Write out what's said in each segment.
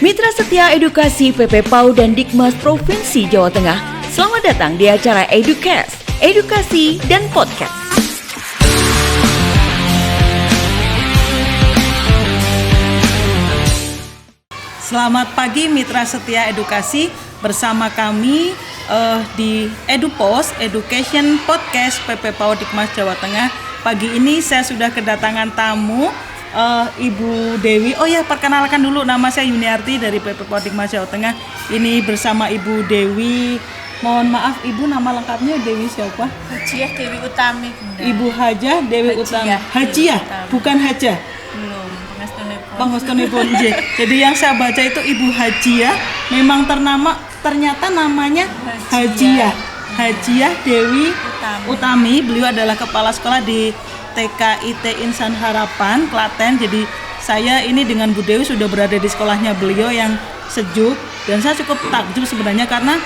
Mitra Setia Edukasi PP PAUD dan Dikmas Provinsi Jawa Tengah, selamat datang di acara Educast, Edukasi dan Podcast. Selamat pagi Mitra Setia Edukasi, bersama kami di EduPost, Education Podcast PP PAUD Dikmas Jawa Tengah. Pagi ini saya sudah kedatangan tamu, Ibu Dewi. Oh ya, perkenalkan dulu, nama saya Yuniarti dari PP PAUD Dikmas Jawa Tengah. Ini bersama Ibu Dewi. Mohon maaf Ibu, nama lengkapnya Dewi siapa? Hajiah Dewi Utami, Bunda. Ibu Hajah Dewi Utami. Hajiah, bukan Hajah. Belum, Pangestunipun. Jadi yang saya baca itu Ibu Hajiah, memang ternyata namanya Hajiah. Hajiah Dewi Utami. Beliau adalah kepala sekolah di TKIT Insan Harapan, Klaten. Jadi saya ini dengan Bu Dewi sudah berada di sekolahnya beliau yang sejuk, dan saya cukup takjub sebenarnya karena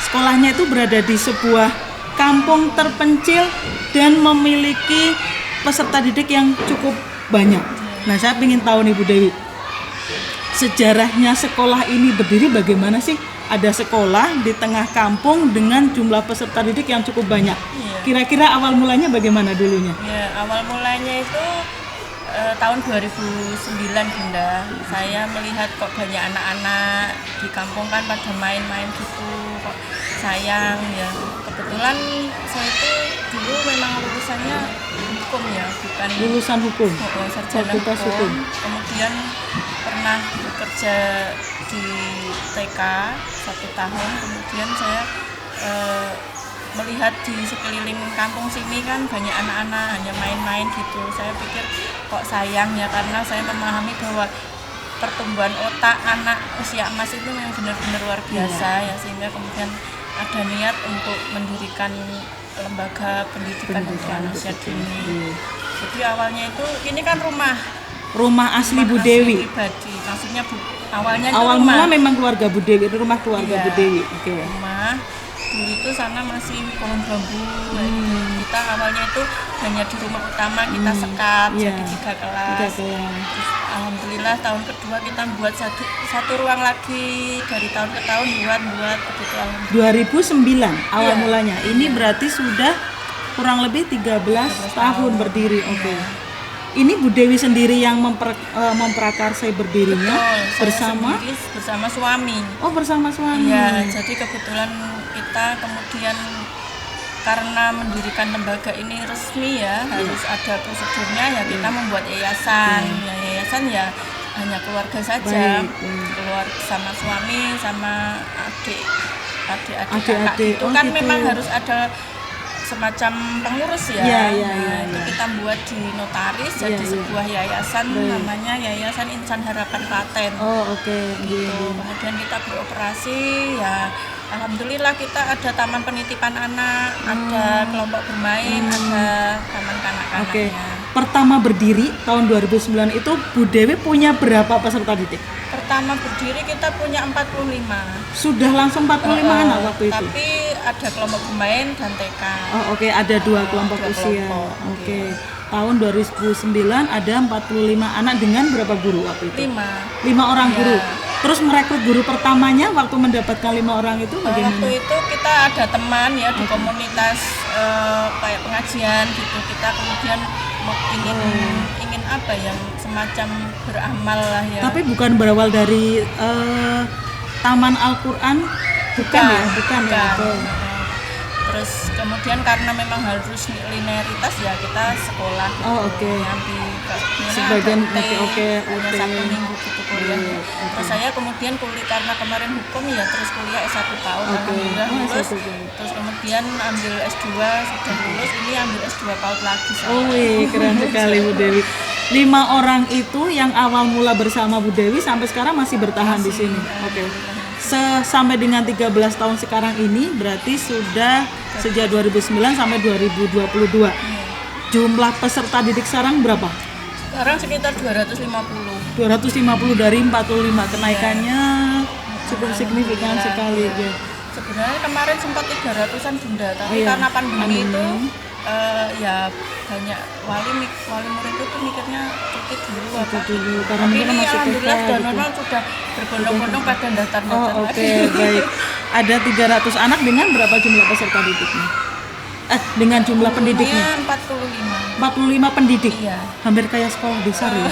sekolahnya itu berada di sebuah kampung terpencil dan memiliki peserta didik yang cukup banyak. Nah, saya ingin tahu nih Bu Dewi, sejarahnya sekolah ini berdiri bagaimana sih? Ada sekolah di tengah kampung dengan jumlah peserta didik yang cukup banyak. Kira-kira awal mulanya bagaimana dulunya? Ya, awal mulanya itu tahun 2009, Bunda. Saya melihat kok banyak anak-anak di kampung kan pada main-main gitu, kok sayang ya. Kebetulan saya itu dulu memang lulusannya hukum ya, bukan Lulusan hukum. Sarjana hukum. Kemudian pernah bekerja di TK 1 tahun, kemudian saya melihat di sekeliling kampung sini kan banyak anak-anak hanya main-main gitu. Saya pikir kok sayang ya, karena saya memahami bahwa pertumbuhan otak anak usia emas itu memang benar-benar luar biasa ya, sehingga kemudian ada niat untuk mendirikan lembaga pendidikan untuk anak usia dini. Jadi awalnya itu ini kan rumah asli Bu Dewi pribadi, maksudnya awalnya itu awal mula memang keluarga Bu Dewi, rumah keluarga Bu Dewi. Oke. Rumah dulu itu sana masih pohon bambu. Kita awalnya itu hanya di rumah utama kita sekat jadi 3 kelas. Terus, alhamdulillah tahun kedua kita buat satu ruang lagi, dari tahun ke tahun buat begitu. 2009 awal mulanya. Ini berarti sudah kurang lebih 13 tahun berdiri. Oke. Ini Bu Dewi sendiri yang memprakarsai berdirinya. Betul, bersama suami. Oh, bersama suami. Ya, jadi kebetulan kita kemudian karena mendirikan lembaga ini resmi ya, harus ada prosedurnya ya, kita membuat yayasan. Ya, yayasan ya hanya keluarga saja. Keluarga sama suami sama adik-adik kakak itu kan gitu. Memang harus ada semacam pengurus ya. Itu kita buat di notaris jadi sebuah yayasan. Namanya Yayasan Insan Harapan Klaten. Gitu. Kemudian kita beroperasi ya, alhamdulillah kita ada taman penitipan anak, ada kelompok bermain, ada taman kanak-kanaknya. Pertama berdiri tahun 2009 itu Bu Dewi punya berapa peserta didik? Pertama berdiri kita punya 45. Sudah langsung 45 anak waktu itu? Tapi ada kelompok bermain dan TK. Ada 2 kelompok usia. Tahun 2009 ada 45 anak dengan berapa guru waktu itu? 5 orang guru. Terus merekrut guru pertamanya waktu mendapatkan 5 orang itu bagaimana? Waktu itu kita ada teman ya di komunitas kayak pengajian gitu. Kita kemudian ingin apa yang semacam beramal lah ya. Tapi bukan berawal dari Taman Al-Quran, bukan ya. Terus kemudian karena memang harus linearitas ya, kita sekolah gitu. Sebagian hanya Sabtu Minggu gitu kuliah. Terus saya kemudian karena kemarin hukum ya, terus kuliah S1 tahun, alhamdulillah lulus. Terus kemudian ambil S2, sudah lulus, ini ambil S2 PAUD lagi. Keren sekali Bu Dewi. 5 orang itu yang awal mula bersama Bu Dewi sampai sekarang masih bertahan di sini. Sampai dengan 13 tahun sekarang ini berarti sudah sejak 2009 sampai 2022. Jumlah peserta didik sekarang berapa? Sekarang sekitar 250 dari 45. Kenaikannya cukup signifikan sekali ya. Sebenarnya kemarin sempat 300-an Bunda, tapi karena pandemi itu ya banyak wali murid itu mikirnya cuti dulu apa dulu, karena tapi mungkin ini masih alhamdulillah TK sudah gitu. normal, sudah berbondong-bondong pada daftar-daftar Oh, oke, lagi. baik. Ada 300 anak dengan berapa jumlah peserta didiknya? Dengan jumlah pendidiknya? 45 pendidik. Iya. Hampir kayak sekolah besar ya.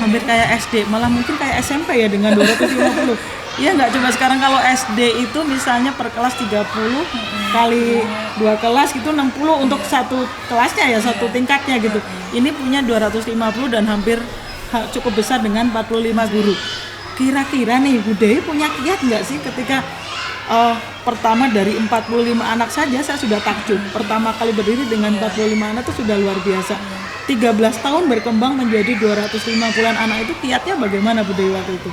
Hampir kayak SD, malah mungkin kayak SMP ya dengan 250. Iya nggak, coba sekarang kalau SD itu misalnya per kelas 30 kali 2 kelas gitu 60 untuk satu kelasnya ya, satu tingkatnya gitu. Ini punya 250 dan hampir cukup besar dengan 45 guru. Kira-kira nih Bu Dewi punya kiat nggak sih ketika pertama dari 45 anak saja saya sudah takjub. Pertama kali berdiri dengan 45 anak itu sudah luar biasa. 13 tahun berkembang menjadi 250-an anak, itu kiatnya bagaimana Bu Dewi waktu itu?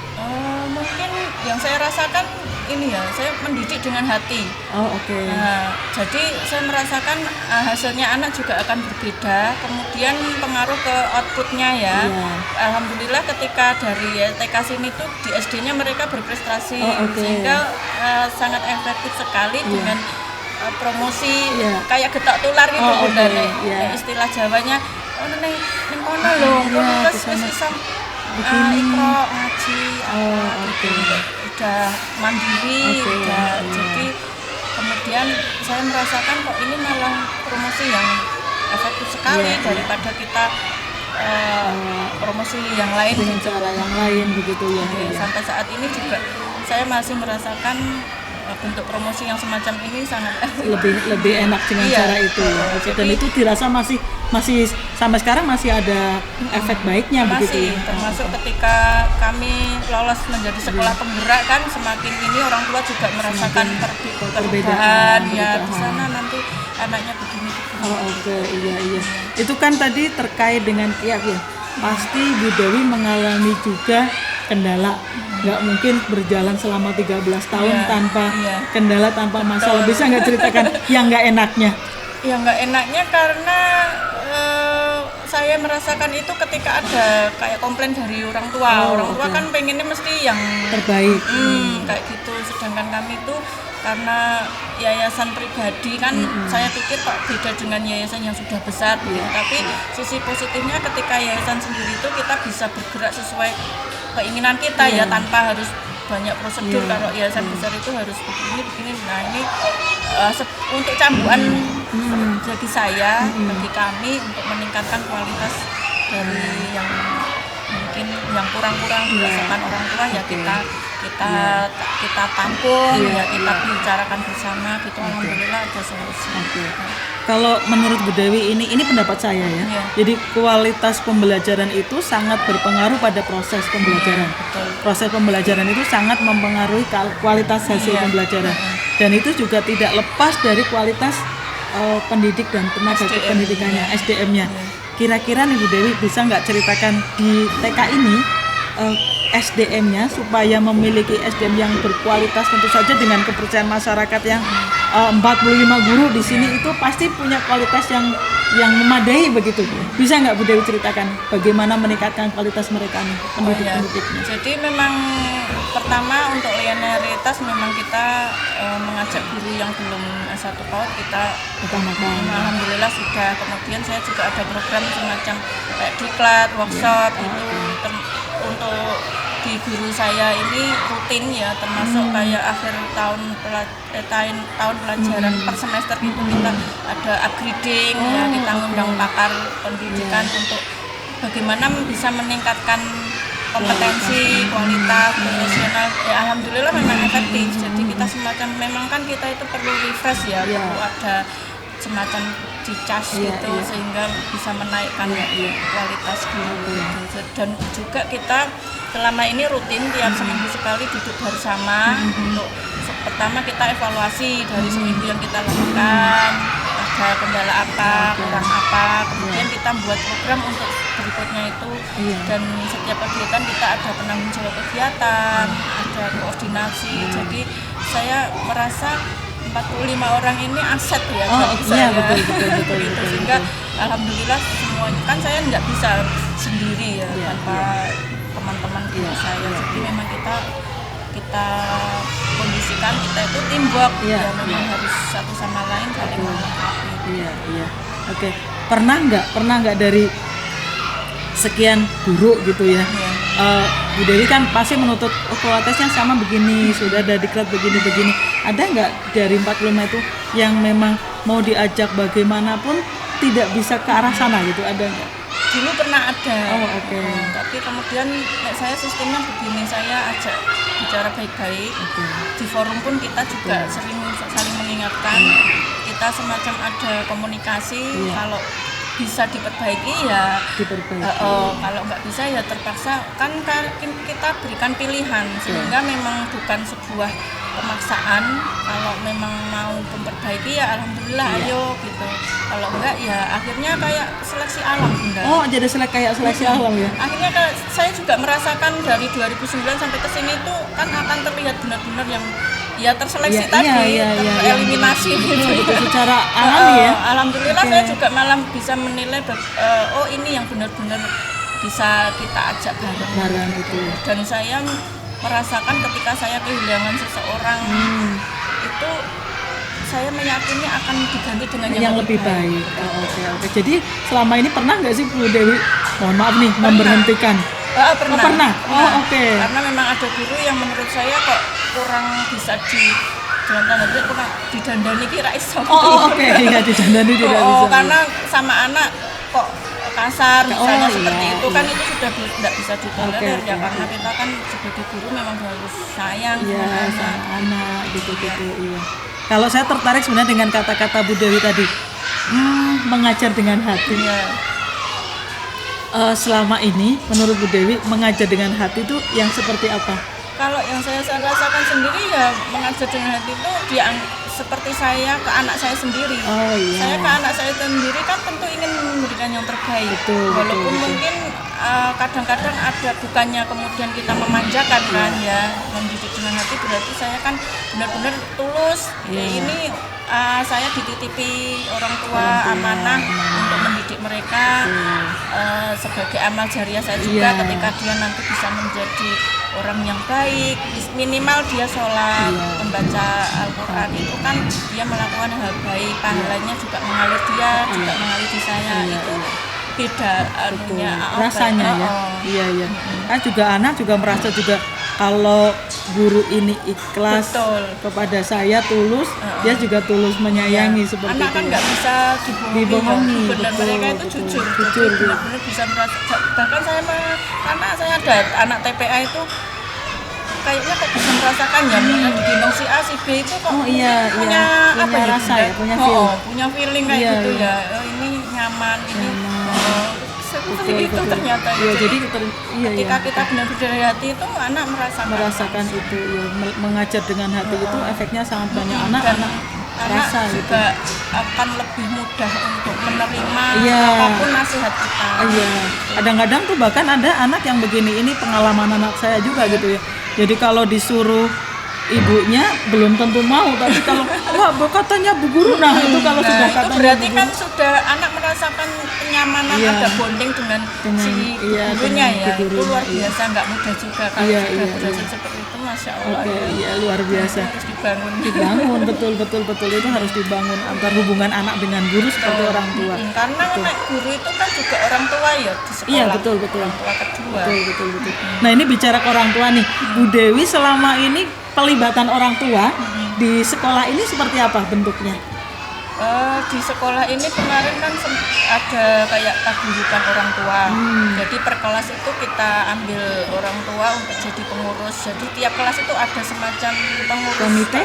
Mungkin yang saya rasakan ini ya, saya mendidik dengan hati. Oh, oke. Nah, jadi saya merasakan hasilnya anak juga akan berbeda, kemudian pengaruh ke outputnya ya. Iya. Alhamdulillah ketika dari TK sini tuh di SD-nya mereka berprestasi, Oh, oke. sehingga sangat efektif sekali dengan promosi Iya. kayak getak tular gitu Oh, Bunda. oke. Iya. Istilah Jawanya, oh neng kono lho, Iya, terus kesana. isam Begini. ikro ngaji Oh, gitu. oke. Udah mandiri, Oke, udah iya. jadi kemudian saya merasakan kok ini malah promosi yang efektif sekali Iya, daripada kita promosi yang lain Dengan gitu. cara yang lain begitu ya. Oke, Iya. sampai saat ini juga saya masih merasakan bentuk promosi yang semacam ini sangat lebih enak dengan Iya. cara itu ya. Oke, dan Jadi- itu dirasa masih sampai sekarang masih ada efek baiknya begitu masih ya. termasuk ketika kami lolos menjadi sekolah penggerak kan, semakin ini orang tua juga merasakan perubahan ya, di sana nanti anaknya begini. Oh, oke, iya. Itu kan tadi terkait dengan kiat ya. Pasti Bu Dewi mengalami juga kendala. Nggak mungkin berjalan selama 13 tahun Iya, tanpa iya. kendala, tanpa masalah. Bisa nggak ceritakan yang nggak enaknya? Ya nggak enaknya karena saya merasakan itu ketika ada kayak komplain dari orang tua. Oh, Orang tua oke. kan pengennya mesti yang Terbaik. kayak gitu. Sedangkan kami itu karena yayasan pribadi kan, saya pikir kok beda dengan yayasan yang sudah besar. Gitu. Tapi sisi positifnya ketika yayasan sendiri itu kita bisa bergerak sesuai keinginan kita ya, tanpa harus banyak prosedur. Kalau yayasan besar itu harus begini. Nah ini untuk cambuan bagi saya, bagi kami untuk meningkatkan kualitas dari yang mungkin yang kurang-kurang dirasakan orang tua ya kita tampung ya, kita bicarakan bersama gitu. Alhamdulillah ada solusi. Kalau menurut Bu Dewi ini pendapat saya ya. Iya. Jadi kualitas pembelajaran itu sangat berpengaruh pada proses pembelajaran. Betul. Proses pembelajaran itu sangat mempengaruhi kualitas hasil Iya. pembelajaran. Dan itu juga tidak lepas dari kualitas pendidik dan tenaga SDM, pendidikannya, iya. SDM-nya. Iya. Kira-kira nih Bu Dewi bisa nggak ceritakan di TK ini SDM-nya supaya memiliki SDM yang berkualitas, tentu saja dengan kepercayaan masyarakat yang 45 guru di sini itu pasti punya kualitas yang memadai begitu. Bisa nggak Bu Dewi ceritakan bagaimana meningkatkan kualitas mereka nih, pendidik-pendidiknya? Jadi memang pertama untuk linearitas memang kita mengajak guru yang belum S1 PAUD kita Utamakan. alhamdulillah sudah. Kemudian saya juga ada program semacam kayak diklat, workshop itu untuk di guru saya ini rutin ya, termasuk kayak akhir tahun pelajaran per semester itu kita ada upgrading ya, kita ngundang pakar pendidikan untuk bagaimana bisa meningkatkan kompetensi, kualitas, profesional. Ya alhamdulillah memang efektif. Jadi kita semacam memang kan kita itu perlu refresh ya, perlu ada semacam dicas gitu sehingga bisa menaikkan kualitas guru. Dan juga kita selama ini rutin tiap seminggu sekali duduk bersama untuk pertama kita evaluasi dari seminggu yang kita lakukan, ada kendala apa, kurang apa, kemudian kita buat program untuk berikutnya itu. Dan setiap kegiatan kita ada penanggung jawab kegiatan, ada koordinasi. Jadi saya merasa 45 orang ini aset ya bagi saya. Betul. Gitu. Sehingga alhamdulillah semuanya kan saya nggak bisa sendiri ya tanpa teman-teman saya. Jadi memang kita kondisikan kita itu teamwork ya, memang harus satu sama lain saling melengkapi. Iya, iya. Oke. Pernah nggak dari sekian guru gitu ya? Iya. Bu Dewi kan pasti menuntut kualitasnya sama begini, sudah ada diklat begini-begini. Ada nggak dari 45 itu yang memang mau diajak bagaimanapun tidak bisa ke arah sana gitu? Ada nggak? Dulu pernah ada. Oh, oke. Tapi kemudian saya sistemnya begini, saya ajak bicara baik-baik. Di forum pun kita juga sering saling mengingatkan. Kita semacam ada komunikasi. Kalau bisa diperbaiki ya Diperbaiki. kalau nggak bisa ya terpaksa kan kita berikan pilihan, sehingga memang bukan sebuah pemaksaan. Kalau memang mau memperbaiki ya alhamdulillah ayo gitu, kalau enggak ya akhirnya kayak seleksi alam, Bunda. Oh, jadi kayak seleksi alam ya? Akhirnya saya juga merasakan dari 2009 sampai ke sini itu kan akan terlihat benar-benar yang ya terseleksi tadi, tereliminasi gitu. Secara alami ya. Alhamdulillah saya juga malah bisa menilai oh ini yang benar-benar bisa kita ajak bareng itu. Dan saya merasakan ketika saya kehilangan seseorang itu saya meyakini akan diganti dengan yang lebih baik. Oke. Jadi selama ini pernah nggak sih Bu Dewi, mohon maaf nih, memberhentikan? Pernah. Oke. Karena memang ada guru yang menurut saya kok kurang bisa dalam tanda kutip kurang didandani kira iso. Oke. Iya, didandani tidak bisa. Karena sama anak kok kasar misalnya seperti itu kan itu sudah tidak bisa ditolerir ya, karena kita kan sebagai guru memang harus sayang sama anak gitu. Iya. Kalau saya tertarik sebenarnya dengan kata-kata Bu Dewi tadi, mengajar dengan hati. Selama ini menurut Bu Dewi mengajar dengan hati itu yang seperti apa? Kalau yang saya rasakan sendiri ya mengajar dengan hati itu seperti saya ke anak saya sendiri. Saya ke anak saya sendiri kan tentu ingin memberikan yang terbaik. Walaupun mungkin kadang-kadang ada bukannya kemudian kita memanjakan kan ya, mendidik dengan hati berarti saya kan benar-benar tulus. Ini saya dititipi orang tua amanah untuk mendidik mereka sebagai amal jariah saya juga ketika dia nanti bisa menjadi orang yang baik, minimal dia sholat, membaca Al-Quran itu kan dia melakukan hal baik, pahalanya juga mengalir dia, juga mengalir di saya. Itu beda rasanya ya. Iya. Kan juga anak juga merasa juga kalau guru ini ikhlas kepada saya, tulus, dia juga tulus menyayangi seperti anak itu. Anak kan nggak bisa dibohongi. Benar, mereka itu jujur. Benar-benar bisa merasa. Bahkan karena saya ada anak TPA itu kayaknya kok bisa merasakan ya, digendong si A, si B itu kok punya apa ya, rasa ya, punya feeling kayak gitu ya. Ini nyaman, ini seperti itu ternyata. Jadi ketika kita benar-benar dari hati itu anak merasakan itu mengajar dengan hati itu efeknya sangat banyak. Anak rasa juga gitu. akan lebih mudah untuk menerima apapun nasihat kita. Kadang-kadang tuh bahkan ada anak yang begini, ini pengalaman anak saya juga gitu ya. Jadi kalau disuruh ibunya belum tentu mau, tapi kalau katanya Bu Guru, itu kalau sudah itu katanya berarti kan sudah anak merasakan kenyamanan, ada bonding dengan si gurunya ya. Itu luar biasa, nggak mudah juga kalau sudah berhasil seperti itu, Masya Allah. Luar biasa. Harus dibangun, betul itu harus dibangun antar hubungan anak dengan guru seperti orang tua. Karena guru itu kan juga orang tua ya di sekolah. Iya, betul. Orang tua kedua. Betul. Nah, ini bicara ke orang tua nih, Bu Dewi selama ini pelibatan orang tua di sekolah ini seperti apa bentuknya? Di sekolah ini kemarin kan ada kayak paguyuban orang tua. Jadi per kelas itu kita ambil orang tua untuk jadi pengurus. Jadi tiap kelas itu ada semacam pengurus. Komite?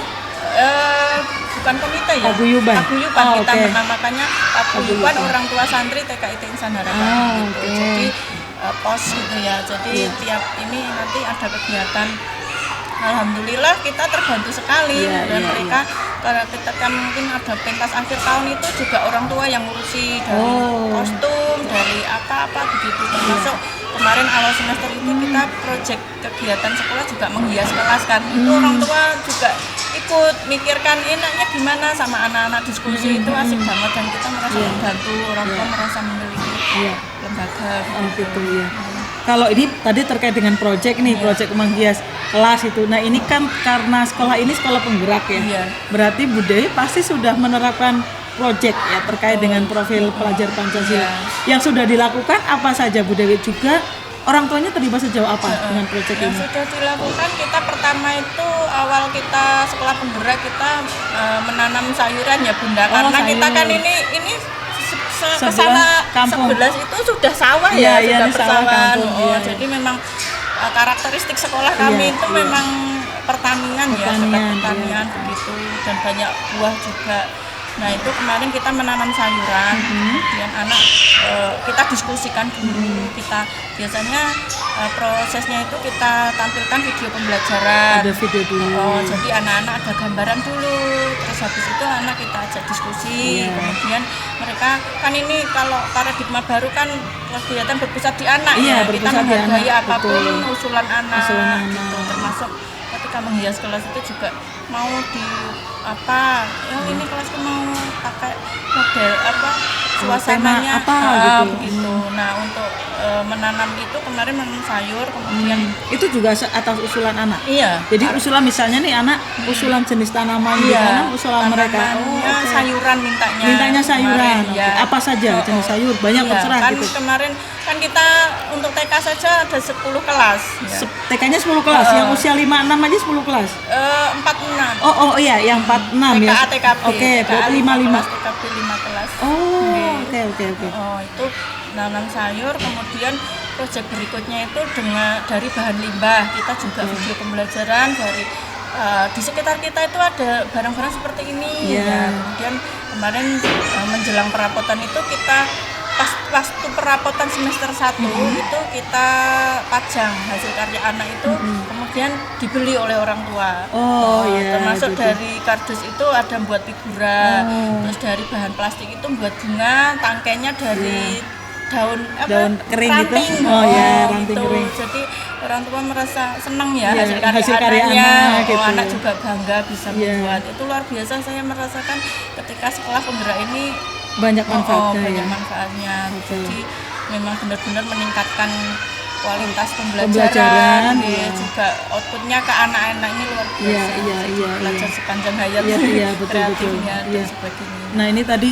Bukan komite ya. Paguyuban. Kita menamakannya paguyuban orang tua santri TKIT Insan Harapan gitu. Jadi pos gitu ya. Jadi tiap ini nanti ada kegiatan. Alhamdulillah kita terbantu sekali dan mereka kalau ketika mungkin ada pentas akhir tahun itu juga orang tua yang ngurusi dari kostum, dari apa-apa begitu, termasuk kemarin awal semester itu kita proyek kegiatan sekolah juga menghias kelas kan, itu orang tua juga ikut mikirkan enaknya gimana sama anak-anak, diskusi itu asik banget dan kita merasa terbantu, orang tua merasa memiliki lembaga gitu ya. Kalau ini tadi terkait dengan proyek menghias kelas itu. Nah, ini kan karena sekolah ini sekolah penggerak ya. Berarti Bu Dewi pasti sudah menerapkan project ya terkait dengan profil pelajar Pancasila. Iya. Yang sudah dilakukan apa saja Bu Dewi, juga orang tuanya terlibat sejauh apa dengan project Yang ini? sudah dilakukan, kita pertama itu awal kita sekolah penggerak kita menanam sayuran ya Bunda, karena sayur. kita kan ini Sebelah kesana kampung. sebelah itu sudah sawah Iya, ya, iya, sudah ini sawah persawahan. kampung, Oh, iya. jadi memang karakteristik sekolah kami Iya, itu iya. memang pertanian ya, Pertanian, dekat pertanian iya. begitu, dan banyak buah juga. Nah itu kemarin kita menanam sayuran, kemudian anak kita diskusikan dulu, kita biasanya prosesnya itu kita tampilkan video pembelajaran. Ada video dulu. Oh, jadi anak-anak ada gambaran dulu, terus habis itu anak kita ajak diskusi, Iya. kemudian mereka kan ini kalau paradigma baru kan kegiatan berpusat di anak Iya, ya, kita berpusat di menghargai anak, apapun betul. usulan anak, Usulan anak. gitu. Termasuk ketika menghias kelas itu juga mau di apa, ini kelasku mau pakai model apa, suasananya apa gitu. begitu. Nah untuk menanam itu kemarin menanam sayur, kemudian Itu juga atas usulan anak. iya. Jadi usulan misalnya nih anak usulan jenis tanaman ditanam, usulan mereka. tanamannya oke. sayuran mintanya. Mintanya sayuran. Kemarin, ya. Oke. Apa saja jenis sayur? Banyak Iya, terserah kan gitu. kemarin kan kita untuk TK saja ada 10 kelas. Ya. TK-nya 10 kelas, yang usia 5-6 aja 10 kelas. 4-6. Oh iya, yang 4-6 ya. TKA TKB. Oke, TKA 5-5. TKB 5 kelas. Oh, oke. Oh, itu nanam sayur, kemudian proyek berikutnya itu dari bahan limbah. Kita juga video pembelajaran dari di sekitar kita itu ada barang-barang seperti ini. Iya. Ya, kemudian kemarin menjelang perapotan itu kita waktu perapotan semester 1 itu kita pajang hasil karya anak itu, kemudian dibeli oleh orang tua. Oh, iya, Termasuk gitu. dari kardus itu ada buat figura, terus dari bahan plastik itu buat bunga, tangkainya dari daun kering gitu. ranting. Oh, iya, ranting gitu. kering. Jadi orang tua merasa senang ya Iya, hasil karya karya anaknya. anak gitu. Anak juga bangga bisa Iya. membuat. Itu luar biasa, saya merasakan ketika sekolah penggerak ini Banyak manfaatnya banyak ya. manfaatnya. Betul. Jadi memang benar-benar meningkatkan kualitas Pembelajaran, pembelajaran, iya. juga outputnya ke anak-anak ini luar biasa. Iya. Belajar sepanjang hayat, Iya, betul. kreatifnya dan Iya. sebagainya. Nah, ini tadi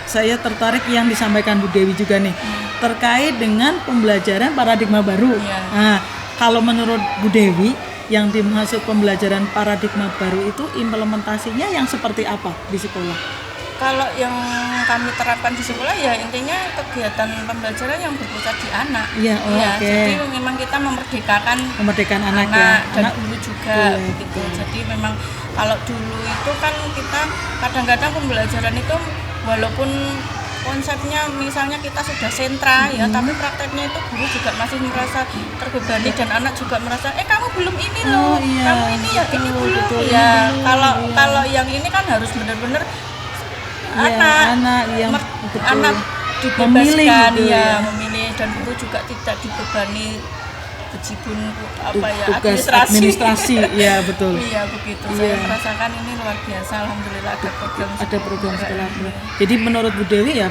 saya tertarik yang disampaikan Bu Dewi juga nih. Terkait dengan pembelajaran paradigma baru. Iya. Nah, kalau menurut Bu Dewi yang dimaksud pembelajaran paradigma baru itu implementasinya yang seperti apa di sekolah? Kalau yang kami terapkan di sekolah ya intinya kegiatan pembelajaran yang berpusat di anak. Iya, oh, Iya, oke. jadi memang kita memerdekakan Memerdekakan anak, anak ya. dan Anak- guru juga Boleh, gitu. betul. Jadi memang kalau dulu itu kan kita kadang-kadang pembelajaran itu walaupun konsepnya misalnya kita sudah sentra ya, tapi prakteknya itu guru juga masih merasa terbebani dan anak juga merasa kamu belum ini loh, iya, kamu ini ya ini betul, belum betul, ya. ini belum, Kalau iya. kalau yang ini kan harus benar-benar Iya, anak yang betul. anak Memilih dibebaskan gitu, ya, ya. memilih, dan guru juga tidak dibebani bejibun Tugas administrasi, ya betul. Iya begitu. Iya. Saya merasakan ini luar biasa. Alhamdulillah ada program Sekolah. Jadi menurut Bu Dewi ya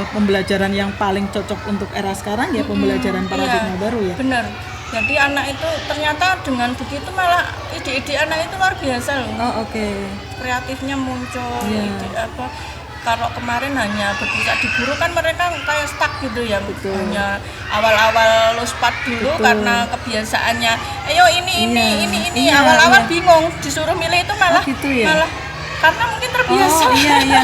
pembelajaran yang paling cocok untuk era sekarang ya pembelajaran paradigma baru ya. Benar. Jadi anak itu ternyata dengan begitu malah ide-ide anak itu luar biasa loh. Oh oke. Kreatifnya muncul. Iya. Ide apa? Kalau kemarin hanya berpusat di guru kan mereka kayak stuck gitu ya. Betul. Hanya awal-awal lospat dulu Betul. karena kebiasaannya. Ayo ini Iya. Iya, awal-awal iya. bingung disuruh milih itu malah gitu ya? malah karena mungkin terbiasa. Oh iya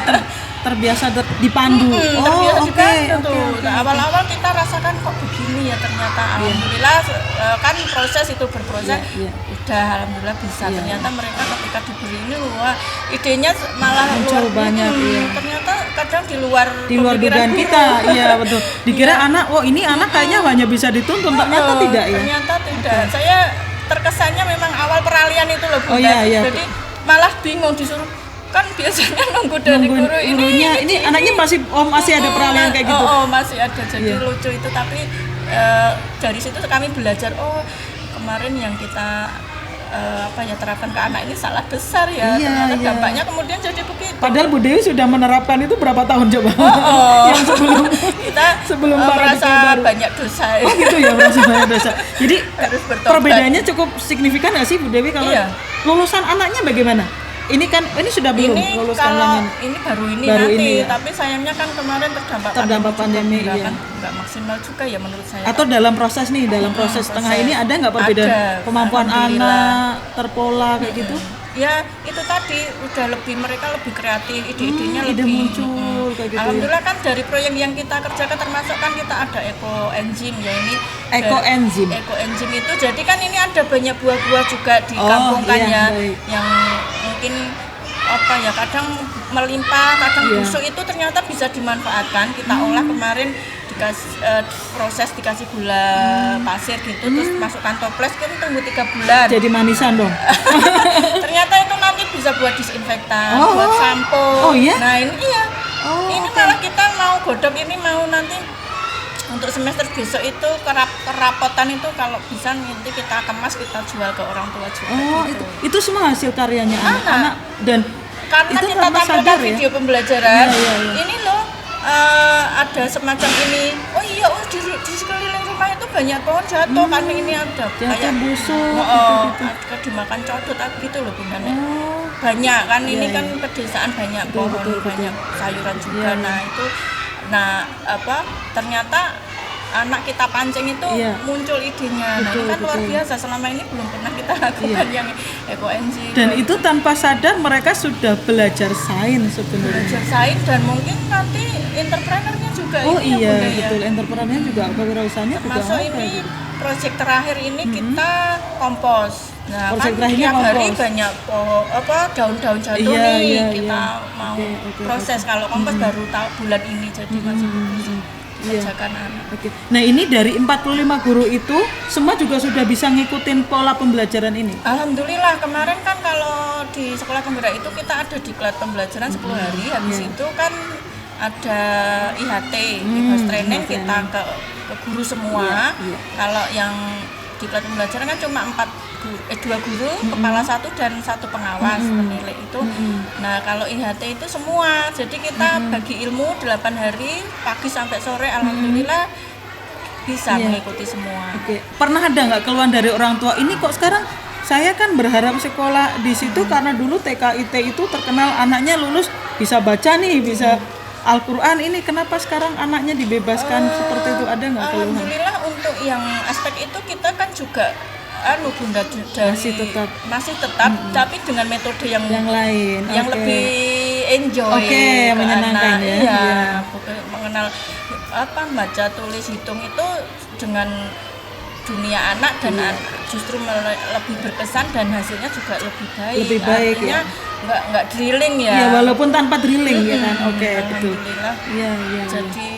terbiasa dipandu. Terbiasa juga oke. Nah, awal-awal kita rasakan kok begini ya ternyata. Alhamdulillah kan proses itu berproses. Iya. Udah alhamdulillah bisa. Iya. Ternyata mereka ketika diberi ini wah idenya malah Muncul banyak, iya. Ternyata kadang di luar Di luar pemikiran dugaan guru. kita, iya betul. Dikira Iya. anak, ini anak kayaknya hanya bisa dituntun, ternyata tidak ya. Ternyata tidak. Saya terkesannya memang awal peralihan itu loh Bunda. Oh, iya. Jadi malah bingung disuruh kan biasanya nunggu dari Nungguin guru gurunya, ini anaknya masih ada peralihan kayak gitu. Oh, masih ada. Jadi Iya. lucu itu, tapi dari situ kami belajar kemarin yang kita terapkan ke anak ini salah besar ya. Iya, Ternyata iya. dampaknya kemudian jadi begitu. Padahal Bu Dewi sudah menerapkan itu berapa tahun coba? Yang kita sebelum merasa paradigma baru. banyak dosa. Oh gitu ya, merasa banyak dosa. Jadi Harus bertobat. perbedaannya cukup signifikan nggak sih Bu Dewi kalau Iya. lulusan anaknya bagaimana? ini kan ini sudah belum Ini lulus kalau kampanye? ini baru ini Baru nanti, ini ya? tapi sayangnya kan kemarin Terdampak pandemi, juga, iya. kan nggak maksimal juga ya menurut saya. Atau dalam proses tengah ini ada nggak perbedaan Ada, kemampuan alhamdulillah. anak terpola kayak gitu? Ya itu tadi udah mereka lebih kreatif, ide-idenya Ide lebih muncul kayak gitu ya? Alhamdulillah kan dari proyek yang kita kerjakan termasuk kan kita ada eco enzim ya ini. Ekoenzim. Eco enzim itu jadi kan ini ada banyak buah-buah juga di Oh, kampung kan iya, ya baik. yang mungkin apa ya kadang melimpah, kadang Iya. busuk itu ternyata bisa dimanfaatkan. Kita olah kemarin proses dikasih gula pasir gitu terus masukkan toples kan tunggu 3 bulan. Jadi manisan dong. Ternyata itu nanti bisa buat disinfektan, Oh. buat sampo. Oh, iya? Nah ini iya. Oh, Ini oke. malah kita mau godok ini mau nanti untuk semester besok itu kerapotan itu kalau bisa nanti kita kemas kita jual ke orang tua juga. Oh, gitu. itu semua hasil karyanya Anak. anak dan Karena itu kita tanpa tampilkan sadar ya? video pembelajaran, Iya, iya, iya. ini loh ada semacam ini. Oh iya, di sekeliling rumah itu banyak pohon jatuh karena ini ada Jatuh busuk, oh, gitu-gitu. ada dimakan codot gitu loh Bunda Nek. Oh, Banyak kan Iya, ini iya. kan pedesaan banyak Betul, pohon, betul, betul. banyak sayuran juga. Iya, iya. Nah itu, ternyata anak kita pancing itu Iya. muncul idenya. Nah Betul, ini kan luar betul. biasa. Selama ini belum pernah kita lakukan Iya. yang ekoenzim. dan itu tanpa sadar mereka sudah belajar sains sebenarnya. belajar sains dan mungkin nanti entrepreneurnya juga Oh ini ya, iya, Bunda, ya. betul. Entrepreneurnya juga kewirausahaannya juga Termasuk ada. ini gitu. proyek terakhir ini kita kompos. Nah, Proyek kan terakhirnya tiap hari kompos. banyak daun-daun jatuh Iya, nih. iya, Kita iya. mau Oke, proses. Kalau kompos baru tahu bulan ini jadi masih bisa Iya. kerjakan anak. Oke. Nah, ini dari 45 guru itu semua juga sudah bisa ngikutin pola pembelajaran ini. Alhamdulillah kemarin kan kalau di sekolah penggerak itu kita ada diklat pembelajaran 10 hari habis Iya. itu kan ada IHT, IHT training IHT. kita ke guru semua. Iya, iya. Kalau yang diklat pembelajaran kan cuma 2 guru, kepala 1 dan 1 pengawas penilai itu. Nah, kalau IHT itu semua. Jadi kita bagi ilmu 8 hari pagi sampai sore alhamdulillah bisa Iya. mengikuti semua. Oke. Pernah ada nggak keluhan dari orang tua ini kok sekarang saya kan berharap sekolah di situ karena dulu TKIT itu terkenal anaknya lulus bisa baca nih, bisa Al-Qur'an, ini kenapa sekarang anaknya dibebaskan seperti itu, ada nggak keluhan? Alhamdulillah untuk yang aspek itu kita kan juga Bunda dari masih tetap tapi dengan metode yang lain yang oke. lebih enjoy Oke, ke menyenangkan anak. ya. Iya, Iya. mengenal baca tulis hitung itu dengan dunia anak dan justru lebih berkesan dan hasilnya juga lebih baik. Lebih baik, artinya nggak drilling ya. Ya walaupun tanpa drilling ya kan. Oke, betul. Alhamdulillah. Iya, iya. Jadi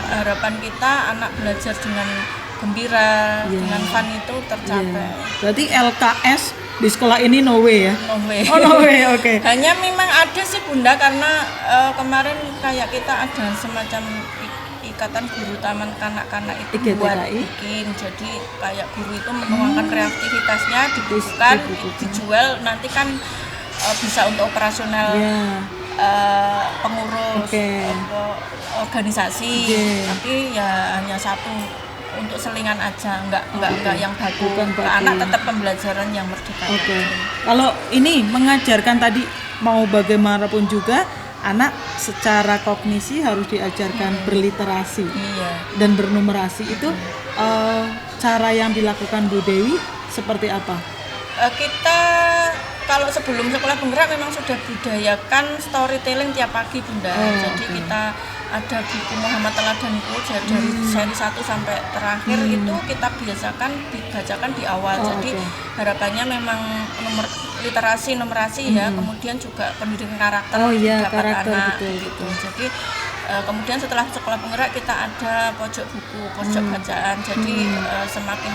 harapan kita anak belajar dengan gembira, dengan fun itu tercapai. Berarti LKS di sekolah ini no way ya? No way. Oh no way, oke. Hanya memang ada sih Bunda karena kemarin kayak kita ada semacam ikatan guru taman kanak-kanak itu IGTKI. buat bikin. Jadi kayak guru itu menuangkan kreativitasnya, dibukukan, dijual, nanti kan bisa untuk operasional Iya. pengurus Oke. organisasi. Oke. Tapi ya hanya satu untuk selingan aja, enggak yang baku. Bukan Ke baku. anak tetap pembelajaran yang merdeka. Oke. Kalau ini mengajarkan tadi mau bagaimanapun juga anak secara kognisi harus diajarkan berliterasi Iya. dan bernumerasi itu cara yang dilakukan Bu Dewi seperti apa? Kita kalau sebelum sekolah penggerak memang sudah budayakan storytelling tiap pagi Bunda. Jadi oke. kita ada buku Muhammad Teladanku dari seri 1 sampai terakhir itu kita biasakan dibacakan di awal. Jadi harapannya memang literasi, numerasi ya, kemudian juga pendidikan karakter dapat karakter, anak betul, gitu. Jadi kemudian setelah sekolah penggerak kita ada pojok buku, pojok bacaan. Jadi semakin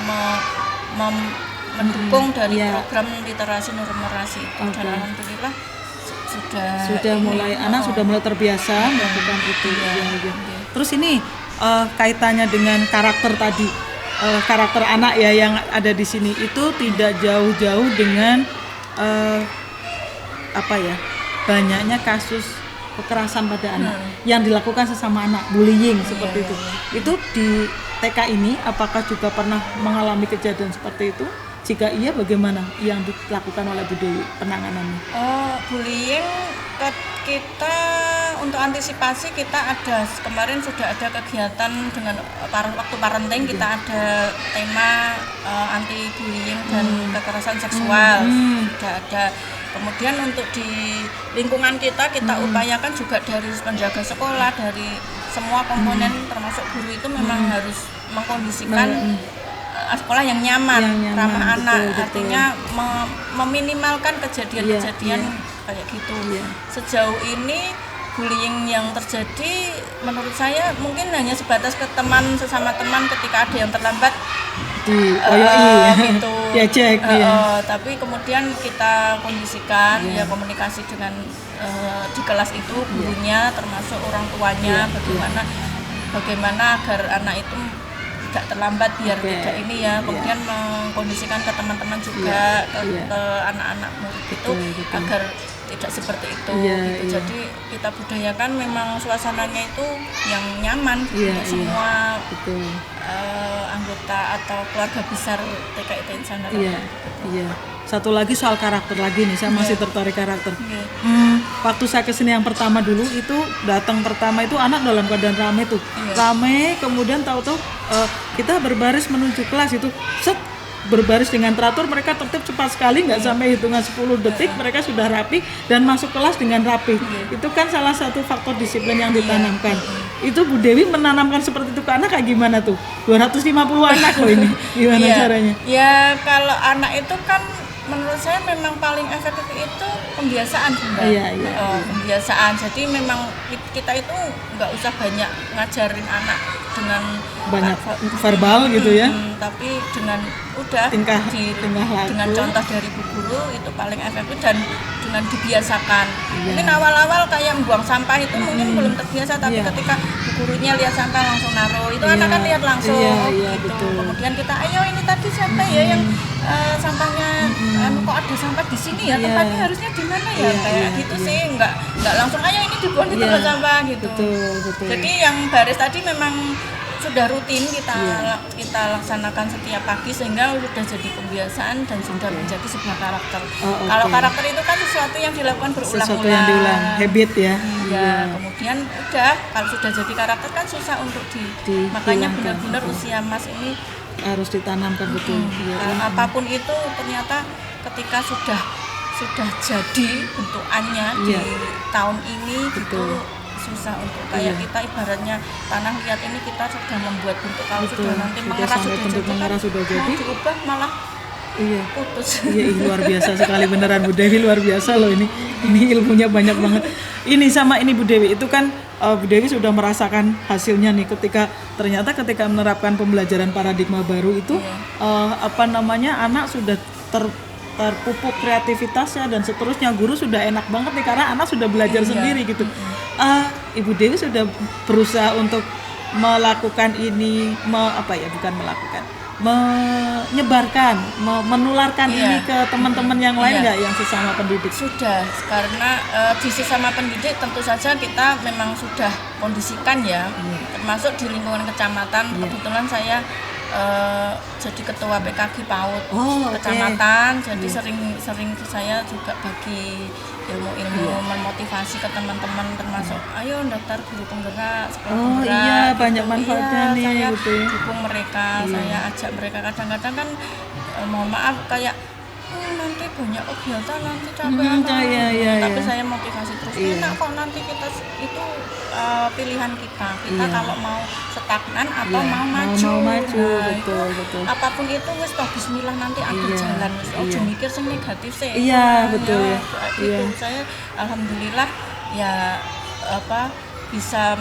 mendukung dari program literasi numerasi itu. Dan alhamdulillah Sudah mulai anak sudah mulai terbiasa melakukan itu. Iya. Terus ini kaitannya dengan karakter tadi, karakter anak ya yang ada di sini itu tidak jauh-jauh dengan banyaknya kasus kekerasan pada anak yang dilakukan sesama anak, bullying seperti itu. Itu di TK ini apakah juga pernah mengalami kejadian seperti itu? Jika iya, bagaimana yang dilakukan oleh Bu Dewi penanganannya? Bullying kita untuk antisipasi kita ada kemarin sudah ada kegiatan dengan waktu parenting kita ada tema anti bullying dan kekerasan seksual sudah ada. Kemudian untuk di lingkungan kita upayakan juga dari penjaga sekolah, dari semua komponen termasuk guru itu memang harus mengkondisikan sekolah yang nyaman, ramah anak, artinya meminimalkan kejadian-kejadian kayak gitu. Sejauh ini bullying yang terjadi menurut saya mungkin hanya sebatas ke teman, sesama teman ketika ada yang terlambat gitu. Diajak, tapi kemudian kita kondisikan ya komunikasi dengan di kelas itu gurunya termasuk orang tuanya bagaimana agar anak itu tidak terlambat biar tidak ini ya, kemudian mengkondisikan ke teman-teman juga ke anak-anak murid itu agar tidak seperti itu gitu. Jadi kita budayakan memang suasananya itu yang nyaman untuk semua anggota atau keluarga besar TKIT Insan Harapan. Satu lagi soal karakter lagi nih, saya masih tertarik karakter. Waktu saya kesini yang pertama dulu itu datang pertama itu anak dalam keadaan rame tuh, rame, kemudian tahu-tahu kita berbaris menuju kelas itu, berbaris dengan teratur, mereka tertib cepat sekali, nggak sampai hitungan 10 detik mereka sudah rapi dan masuk kelas dengan rapi. Itu kan salah satu faktor disiplin yang ditanamkan. Itu Bu Dewi menanamkan seperti itu ke anak kayak gimana tuh? 250 anak loh ini, gimana caranya? Ya kalau anak itu kan menurut saya memang paling efektif itu pembiasaan pembiasaan. Jadi memang kita itu nggak usah banyak ngajarin anak dengan banyak verbal gitu ya, tapi dengan tingkah dengan contoh dari bu guru itu paling efektif dan dengan dibiasakan. Mungkin awal-awal kayak membuang sampah itu mungkin belum terbiasa, tapi ketika bu gurunya lihat sampah langsung naruh itu anak kan lihat langsung gitu. Kemudian kita ayo ini tadi siapa ya yang sampahnya kok ada sampah di sini ya, tempatnya harusnya di mana ya, kayak gitu sih, nggak langsung ayo ini dibuang di tempat sampah gitu. Betul. Jadi yang baris tadi memang sudah rutin kita laksanakan setiap pagi sehingga sudah jadi kebiasaan dan sudah menjadi sebuah karakter. Kalau karakter itu kan sesuatu yang dilakukan berulang-ulang. Sesuatu yang diulang, habit ya. Kemudian kalau sudah jadi karakter kan susah untuk makanya benar-benar usia Mas ini harus ditanamkan betul. Apapun itu ternyata ketika sudah jadi bentukannya di tahun ini gitu susah untuk kayak kita ibaratnya tanah liat ini kita sudah membuat bentuk, kalau sudah nanti mengerah sudah jadi diubah malah putus. Luar biasa sekali beneran Bu Dewi, luar biasa loh ini ilmunya banyak banget. Ini sama ini Bu Dewi itu kan Bu Dewi sudah merasakan hasilnya nih ketika menerapkan pembelajaran paradigma baru itu anak sudah terpupuk kreativitasnya dan seterusnya, guru sudah enak banget nih karena anak sudah belajar sendiri gitu. Ibu Dewi sudah berusaha untuk melakukan ini, menyebarkan, menularkan ini ke teman-teman yang lain nggak yang sesama pendidik? Sudah, karena di sesama pendidik tentu saja kita memang sudah kondisikan ya, termasuk di lingkungan kecamatan. Kebetulan saya jadi ketua PKG PAUD kecamatan, jadi sering saya juga bagi ilmu-ilmu memotivasi ke teman-teman, termasuk ayo daftar guru penggerak, sekolah penggerak. Banyak manfaatnya nih. Saya dukung mereka, saya ajak mereka. Kadang-kadang kan mohon maaf kayak nanti banyak kegiatan, nanti capek tapi saya motivasi terus, enak kok nanti kita itu pilihan kita kalau mau stagnan atau mau maju. Betul. Apapun itu wis toh bismillah nanti ada jalan, ojo mikir sing negatif sih. Betul. Saya alhamdulillah bisa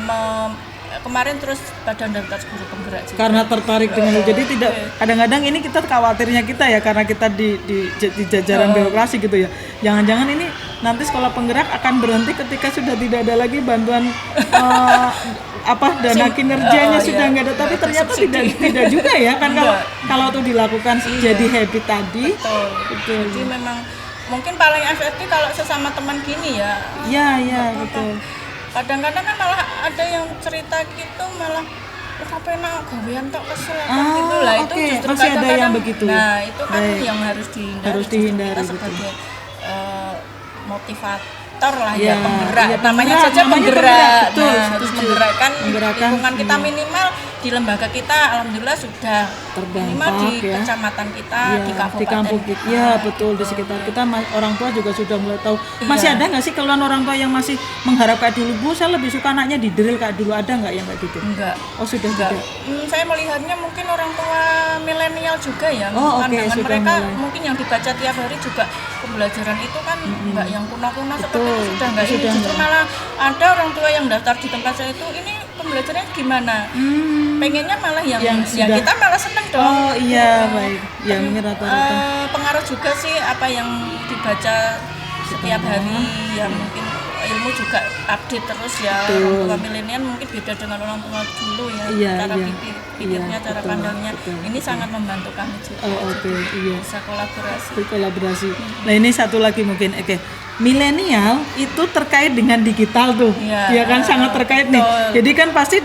kemarin terus badan daftar guru penggerak juga. Karena tertarik dengan jadi tidak kadang-kadang ini kita khawatirnya kita ya karena kita di jajaran birokrasi gitu ya. Jangan-jangan ini nanti sekolah penggerak akan berhenti ketika sudah tidak ada lagi bantuan dana kinerjanya sudah nggak ada, tapi ternyata tidak juga ya kan kalau itu dilakukan jadi habit tadi. Betul. Jadi memang mungkin paling efektif kalau sesama teman gini ya. Iya, betul. Kadang-kadang kan malah ada yang cerita gitu malah kepenak gawean tok kesel gitu lah. Itu oke. justru Masih ada kadang-kadang, yang begitu. nah itu kan Baik. yang harus dihindari. Harus Justru dihindari, kita betul. sebagai penggerak Iya, penggerak, iya, namanya penggerak, saja namanya penggerak. penggerak, betul, Nah, harus setuju. menggerakkan Menggerakkan, lingkungan kita iya. minimal di lembaga kita alhamdulillah sudah Terdampak, minimal di ya. kecamatan kita, Iya, di kabupaten di kampung kita. kita, ya betul, di sekitar kita orang tua juga sudah mulai tahu. Masih Iya. ada nggak sih keluhan orang tua yang masih mengharap kayak dulu, Bu, saya lebih suka anaknya di drill kayak dulu, ada nggak yang kayak gitu? Enggak. Oh sudah Enggak. tidak. Saya melihatnya mungkin orang tua milenial juga ya. Oh, oke, Pandangan sudah mereka mulai. mungkin yang dibaca tiap hari juga pembelajaran itu kan enggak yang kuno-kuno seperti Betul, itu sudah enggak. Ini sudah justru enggak. malah ada orang tua yang daftar di tempat saya itu ini pembelajarannya gimana? Pengennya malah yang ya sudah. kita malah seneng dong. Oh iya, baik. Ya mungkin rata-rata. Pengaruh juga sih apa yang dibaca setiap hari ya mungkin ilmu juga update terus ya. Betul. Orang tua milenial mungkin beda dengan orang tua dulu ya, Iya, cara iya. pikirnya, Iya, cara betul, pandangnya betul, ini betul. sangat membantu kami juga. Oh oke, iya. Bisa kolaborasi. Berkolaborasi. Nah ini satu lagi mungkin, oke. Milenial itu terkait dengan digital tuh, Iya. ya kan sangat terkait nih. Betul. Jadi kan pasti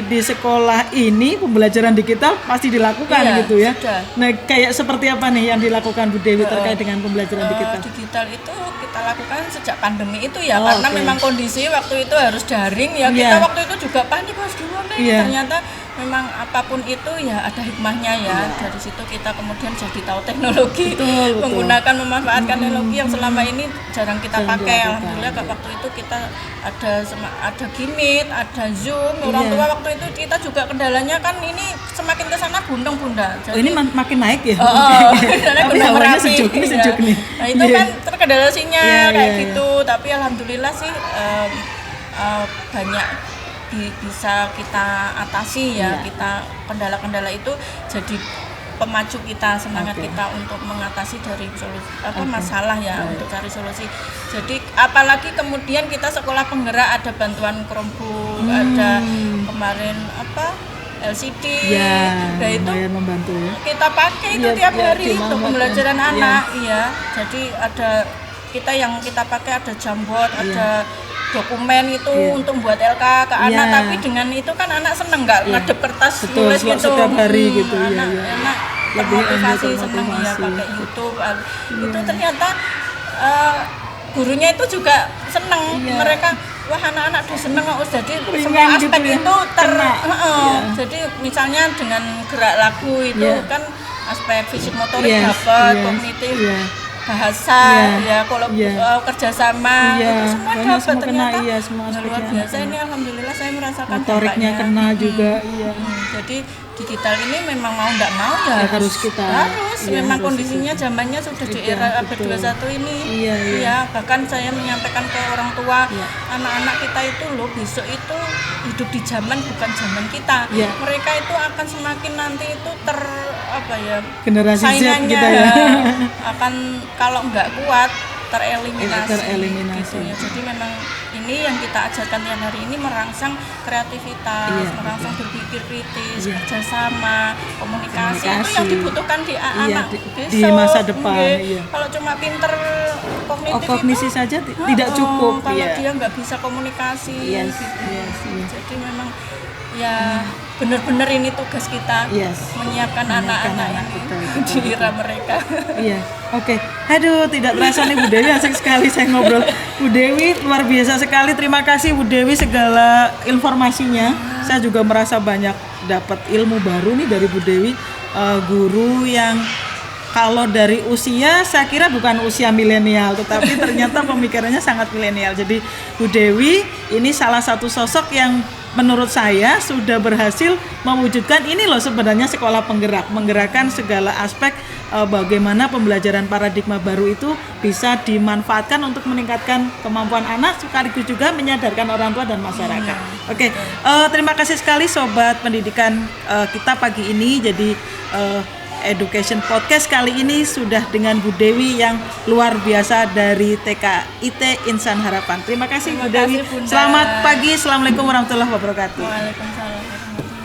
di sekolah ini pembelajaran digital pasti dilakukan Iya, gitu ya. sudah. Nah kayak seperti apa nih yang dilakukan Bu Dewi terkait dengan pembelajaran digital? Digital itu kita lakukan sejak pandemi itu ya, Oh, karena oke. memang kondisi waktu itu harus daring ya. Kita Iya. waktu itu juga panik harus gimana ini. Iya. Ternyata memang apapun itu ya ada hikmahnya ya. Dari situ kita kemudian jadi tahu teknologi, Betul, betul. menggunakan memanfaatkan teknologi yang selama ini jarang kita Jarang pakai. dilakukan. Alhamdulillah waktu itu kita ada Gmeet, ada Zoom. Orang Iya. tua waktu itu kita juga kendalanya kan ini semakin ke sana bundang bunda. Oh ini makin naik ya? Oh, karena Tapi Gunung hawanya Merapi. sejuk, ini Iya. sejuk nih. Nah itu Iya. kan terkendala sinyal Iya, kayak iya, gitu. Tapi alhamdulillah sih banyak bisa kita atasi ya. Iya. Kita kendala-kendala itu jadi pemacu kita, semangat Oke. kita untuk mengatasi dari solusi Oke. masalah ya, Baik. untuk cari solusi. Jadi apalagi kemudian kita sekolah penggerak ada bantuan Chromebook, ada kemarin LCD. Ya, Nah itu lumayan membantu ya. kita pakai itu Iya, tiap iya, hari untuk dimanfaatkan. pembelajaran Iya. anak, iya. Jadi ada yang kita pakai ada Jamboard, ada dokumen itu Iya. untuk buat LK ke anak, Iya. tapi dengan itu kan anak seneng nggak Iya. ngadep kertas Betul, nulis gitu. setiap hari gitu, iya, anak, iya. anak Lebih termotivasi, enjoy, seneng ya termotivasi. pakai YouTube. Itu ternyata gurunya itu juga seneng. Iya. Mereka wah anak-anak udah seneng kok. Jadi Ringan semua gitu aspek ya, itu kena. Iya. jadi misalnya dengan gerak lagu itu Iya. kan aspek fisik motorik Yes, dapat, yes, kognitif, iya. bahasa, Iya, ya kalau iya. kerjasama Iya, itu semua banyak dapat semua kena, ternyata. iya, semua Nah, luar aspeknya biasa kena. ini alhamdulillah saya merasakan Motoriknya dampaknya. kena juga, iya. Jadi digital ini memang mau nggak mau ya, Ya, harus kita- harus iya, memang harus kondisinya zamannya sudah di Iya, era abad betul. 21 ini. Iya, iya. Bahkan saya menyampaikan ke orang tua, Iya. anak-anak kita itu loh besok itu hidup di zaman bukan zaman kita. Iya. Mereka itu akan semakin nanti itu Generasi Z saingannya kita ya. akan kalau nggak kuat tereliminasi, Tereliminasi. gitu ya. Jadi memang ini yang kita ajarkan tiap hari ini merangsang kreativitas, Iya, merangsang berpikir kritis, Iya. kerjasama, komunikasi, itu Komunikasi. yang dibutuhkan di Iya, anak di masa depan, Nggih. iya. Kalau cuma pinter kognitif Kognisi itu, saja tidak cukup. kalau Iya. dia nggak bisa komunikasi Yes, gitu. yes, yes. Jadi memang ya benar-benar ini tugas kita, Yes. menyiapkan Menyiapkan anak-anak anak ini kita, di betul, era mereka. Iya, oke. Aduh, tidak terasa nih Bu Dewi, asik sekali saya ngobrol. Bu Dewi luar biasa sekali. Terima kasih Bu Dewi segala informasinya. Saya juga merasa banyak dapat ilmu baru nih dari Bu Dewi, guru yang kalau dari usia saya kira bukan usia milenial, tetapi ternyata pemikirannya sangat milenial. Jadi Bu Dewi ini salah satu sosok yang menurut saya sudah berhasil mewujudkan ini loh sebenarnya sekolah penggerak, menggerakkan segala aspek bagaimana pembelajaran paradigma baru itu bisa dimanfaatkan untuk meningkatkan kemampuan anak sekaligus juga menyadarkan orang tua dan masyarakat. Oke, terima kasih sekali Sobat Pendidikan kita pagi ini. Jadi Education Podcast kali ini sudah dengan Bu Dewi yang luar biasa dari TKIT Insan Harapan. Terima kasih Bu Terima Dewi. kasih, Bunda. Selamat pagi. Assalamualaikum warahmatullahi wabarakatuh. Waalaikumsalam.